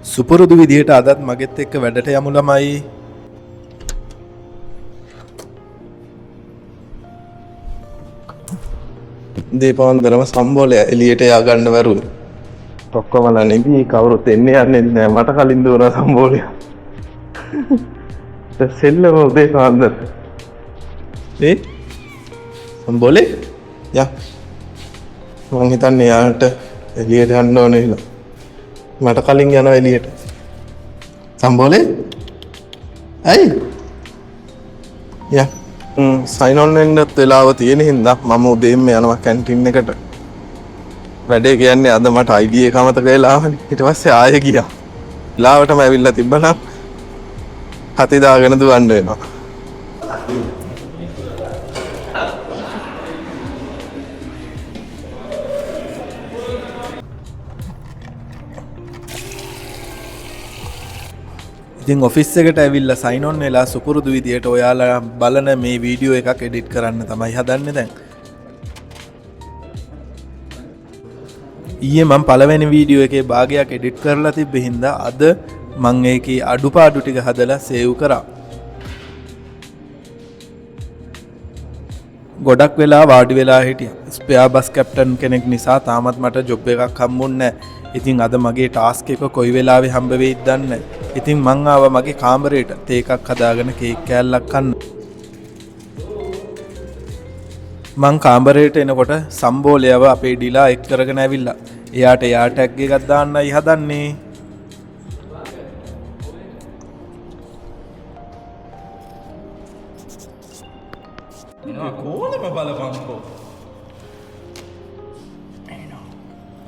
සුපුරුදු විදිහට අදත් මගෙත් එක්ක වැඩට යමු ළමයි. දීපවන්දරම සම්බෝලය එළියට යා ගන්න වරුයි. ඔක්කොමල නෙමෙයි කවුරුත් එන්නේ යන්නේ නැහැ. මට කලින් දුවන සම්බෝලය. සෙල්ලම උදේ පාන්දර. සම්බෝලේ යා. මං හිතන්නේ යාට එළියට යන්න ඕනේ කියලා. මට කලින් යනවා එළියට. සම්බෝලේ? ඇයි? යා. සයින් ඔන් වෙන්නත් වෙලාව තියෙන හින්දා මම උදේම යනවා කැන්ටින් එකට. වැඩේ කියන්නේ අද මට ID එක අමතක වෙලා ආවනේ. ඊට පස්සේ ආයෙ ගියා. වෙලාවටම ඇවිල්ලා තිබ්බනම් හති දාගෙන දුවන්න වෙනවා. ඉතින් ඔෆිස් එකට ඇවිල්ලා සයින් ඔන් වෙලා සුපුරුදු විදියට ඔයාලා බලන මේ වීඩියෝ එකක් එඩිට් කරන්න තමයි හදන්නේ දැන්. ඊයේ මම පළවෙනි වීඩියෝ එකේ භාගයක් එඩිට් කරලා තිබ්බ හින්දා අද මම ඒකේ අඩුපාඩු ටික හදලා සේව් කරා. ගොඩක් වෙලා වාඩි වෙලා හිටියා. ස්පෙයා බස් කැප්ටන් කෙනෙක් නිසා තාමත් මට ජොබ් එකක් හම්බුන්නේ නැහැ. ඉතින් අද මගේ ටාස්ක් එක කොයි වෙලාවෙ හම්බ වෙයිද දන්නේ නැහැ. ඉතින් මං ආවා මගේ කාමරේට තේ එකක් හදාගෙන කේක් කෑල්ලක් කන්න. මං කාමරේට එනකොට සම්බෝලයව අපේ ඩිලා එක් කරගෙන ඇවිල්ලා. එයාට එයා ටැග් එකක් දාන්නයි හදන්නේ.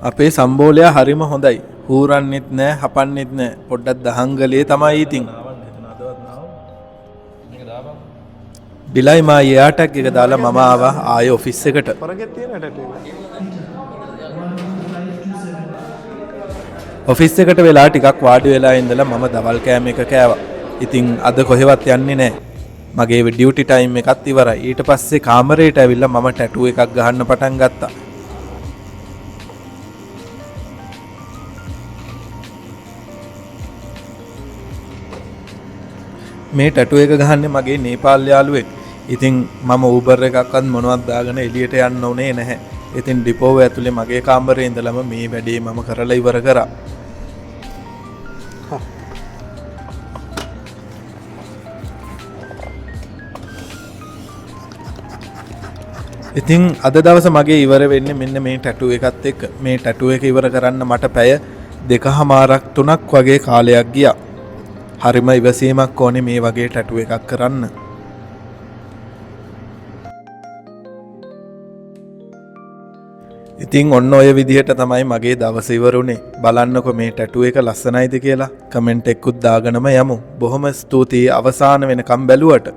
අපේ සම්බෝලයා හරිම හොඳයි. හූරන්නෙත් නෑ හපන්නෙත් නෑ. පොඩ්ඩක් දහංගලේ තමයි ඉතින්. ඩිලයි මා එයා ටැග් එක දාලා මම ආවා ආයේ ඔෆිස් එකට. ඔෆිස් එකට වෙලා ටිකක් වාඩි වෙලා ඉඳලා මම දවල් කෑම එක කෑවා. ඉතින් අද කොහෙවත් යන්නේ නෑ. මගේ ඩියුටි ටයිම් එකත් ඉවරයි. ඊට පස්සේ කාමරේට ඇවිල්ලා මම ටැටූ එකක් ගහන්න පටන් ගත්තා. මේ ටැටූ එක ගහන්නේ මගේ නේපාල් යාළුවෙක්. ඉතින් මම Uber එකක්වත් මොනවත් දාගෙන එළියට යන්න උනේ නැහැ. ඉතින් ඩිපෝව ඇතුලේ මගේ කාමරේ ඉඳලම මේ වැඩේ මම කරලා ඉවර කරා. ඉතින් අද දවස මගේ ඉවර වෙන්නේ මෙන්න මේ ටැටූ එකත් එක්ක. මේ ටැටූ එක ඉවර කරන්න මට පැය 2:00මාරක් 3ක් වගේ කාලයක් ගියා. හරිම ඉවසීමක් ඕනේ මේ වගේ ටැටූ එකක් කරන්න. ඉතින් ඔන්න ඔය විදිහට තමයි මගේ දවස ඉවරුනේ. බලන්නකො මේ ටැටූ එක ලස්සනයිද කියලා කමෙන්ට් එකකුත් දාගෙනම යමු. බොහොම ස්තුතියි අවසාන වෙනකම් බැලුවට.